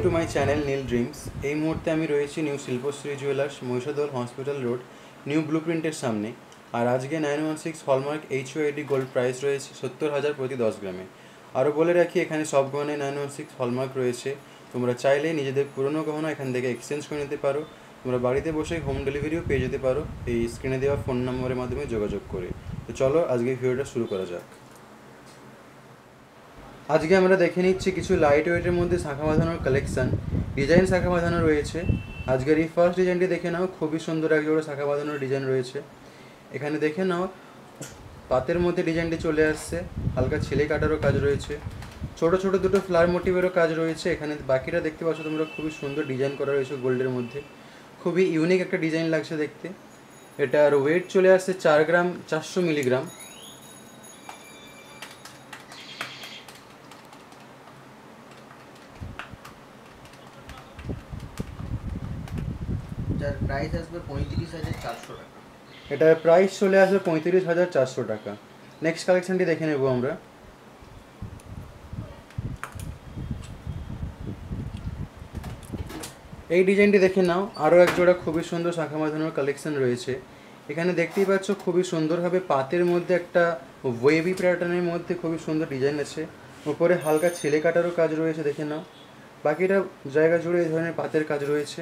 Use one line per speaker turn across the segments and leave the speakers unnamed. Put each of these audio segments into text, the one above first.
Two my channel Neel Dreams. এই মুহূর্তে আমি রয়েছি New Shilpashree Jewellers, Mahishadal Hospital Road, New Blue প্রিন্টের সামনে। আর আজকে 916 হলমার্ক HOAD গোল্ড প্রাইস রয়েছে 70,000 প্রতি 10 গ্রামে। আরও বলে রাখি, এখানে সব গহনায় 916 হলমার্ক রয়েছে। তোমরা চাইলে নিজেদের পুরনো গহনা এখান থেকে এক্সচেঞ্জ করে নিতে পারো। তোমরা বাড়িতে বসেই হোম ডেলিভারিও পেয়ে যেতে পারো এই স্ক্রিনে দেওয়া ফোন নম্বরের মাধ্যমে যোগাযোগ করে। তো চলো আজকে ভিডিওটা শুরু করা যাক। আজকে আমরা দেখে নিচ্ছি কিছু লাইট ওয়েটের মধ্যে শাঁখা বাঁধানোর কালেকশান। ডিজাইন শাঁখা বাঁধানো রয়েছে। আজকের এই ফার্স্ট ডিজাইনটি দেখে নাও, খুবই সুন্দর এক জোড়া শাঁখা বাঁধানোর ডিজাইন রয়েছে। এখানে দেখে নাও, পাতের মধ্যে ডিজাইনটি চলে আসছে, হালকা ছেলে কাটারও কাজ রয়েছে, ছোট ছোট দুটো ফ্লাওয়ার মোটিভেরও কাজ রয়েছে। এখানে বাকিটা দেখতে পাচ্ছ তোমরা, খুবই সুন্দর ডিজাইন করা রয়েছে গোল্ডের মধ্যে, খুবই ইউনিক একটা ডিজাইন লাগছে দেখতে। এটার ওয়েট চলে আসছে 4 গ্রাম 400 মিলিগ্রাম।
যার প্রাইস আসবে 35,400 টাকা।
এটার প্রাইস চলে আসবে 35,400 টাকা। নেক্সট কালেকশনটি দেখে নেব আমরা। এই ডিজাইনটি দেখে নাও, আরও এক জোড়া খুবই সুন্দর শাঁখা বাঁধানোর কালেকশন রয়েছে। এখানে দেখতেই পাচ্ছ খুবই সুন্দরভাবে পাতের মধ্যে একটা ওয়েভি প্যাটার্নের মধ্যে খুবই সুন্দর ডিজাইন আছে। উপরে হালকা ছেলে কাটারও কাজ রয়েছে, দেখে নাও। বাকিটা জায়গা জুড়ে এই ধরনের পাতের কাজ রয়েছে।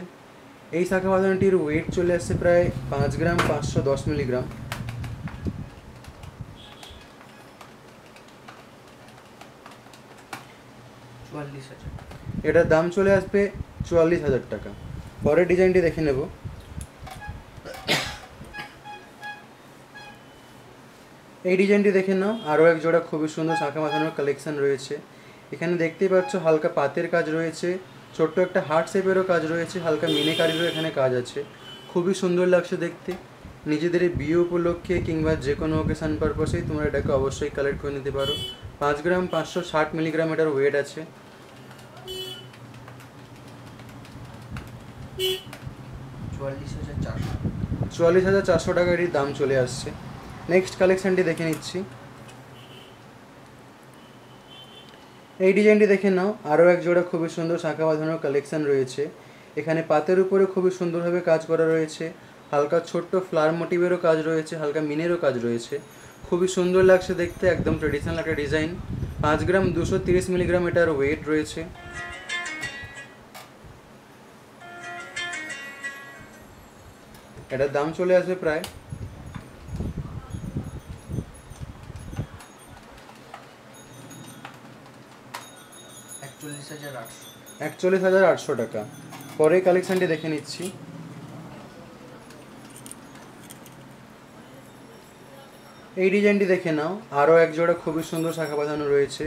এই শাঁখা বাঁধানোটির ওয়েট চলে আসছে প্রায় 5 গ্রাম 510 মিলিগ্রাম। এটার দাম চলে আসবে 44,000 টাকা। পরের ডিজাইনটি দেখে নেব। এই ডিজাইনটি দেখে নাও, আরও এক জোড়া খুবই সুন্দর শাঁখা বাঁধানোর কালেকশন রয়েছে। এখানে দেখতেই পাচ্ছ হালকা পাতের কাজ রয়েছে, ছোট্ট একটা হার্ট শেপেরও কাজ রয়েছে, হালকা মিনেকারিরও এখানে কাজ আছে। খুবই সুন্দর লাগছে দেখতে। নিজেদের বিয়ে উপলক্ষে কিংবা যে কোনো অকেশান পারপাসেই তোমরা এটাকে অবশ্যই কালেক্ট করে নিতে পারো। 5 গ্রাম 560 মিলিগ্রাম এটার ওয়েট আছে। 44,400 টাকা এটির দাম চলে আসছে। নেক্সট কালেকশানটি দেখে নিচ্ছি। এই ডিজাইনটি দেখে নাও, আরও এক জোড়া খুবই সুন্দর শাঁখা বাঁধানোর কালেকশান রয়েছে। এখানে পাতের উপরে খুবই সুন্দরভাবে কাজ করা রয়েছে, হালকা ছোট্ট ফ্লাওয়ার মোটিভেরও কাজ রয়েছে, হালকা মিনেরও কাজ রয়েছে। খুবই সুন্দর লাগছে দেখতে, একদম ট্রেডিশনাল একটা ডিজাইন। 5 গ্রাম 230 মিলিগ্রাম এটার ওয়েট রয়েছে। এটার দাম চলে আসবে প্রায় 41,800 টাকা। পরের কালেকশানটি দেখে নিচ্ছি। এই ডিজাইনটি দেখে নাও, আরও এক জোড়া খুবই সুন্দর শাঁখা বাঁধানো রয়েছে।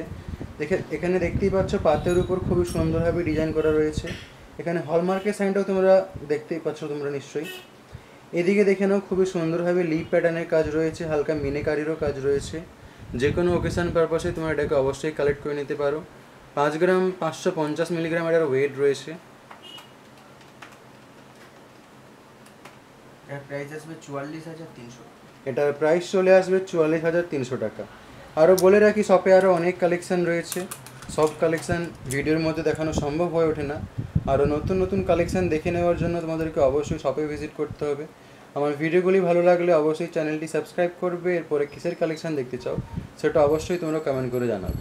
এখানে দেখতেই পাচ্ছ পাতের উপর খুবই সুন্দরভাবে ডিজাইন করা রয়েছে। এখানে হলমার্কের সাইনটাও তোমরা দেখতেই পাচ্ছ তোমরা নিশ্চয়ই। এদিকে দেখে নাও, খুবই সুন্দরভাবে লিপ প্যাটার্নের কাজ রয়েছে, হালকা মিনেকারিরও কাজ রয়েছে। যে কোনো অকেশান পারপাসে তোমরা এটাকে অবশ্যই কালেক্ট করে নিতে পারো। 5 গ্রাম 550 মিলিগ্রাম এটার ওয়েট রয়েছে। এটার প্রাইস চলে আসবে 44,300 টাকা। আরও বলে রাখি, শপে আরও অনেক কালেকশান রয়েছে। সব কালেকশান ভিডিওর মধ্যে দেখানো সম্ভব হয়ে ওঠে না। আরও নতুন নতুন কালেকশান দেখে নেওয়ার জন্য তোমাদেরকে অবশ্যই শপে ভিজিট করতে হবে। আমার ভিডিওগুলি ভালো লাগলে অবশ্যই চ্যানেলটি সাবস্ক্রাইব করবে। এরপরে কিসের কালেকশান দেখতে চাও সেটা অবশ্যই তোমরা কমেন্ট করে জানাবে।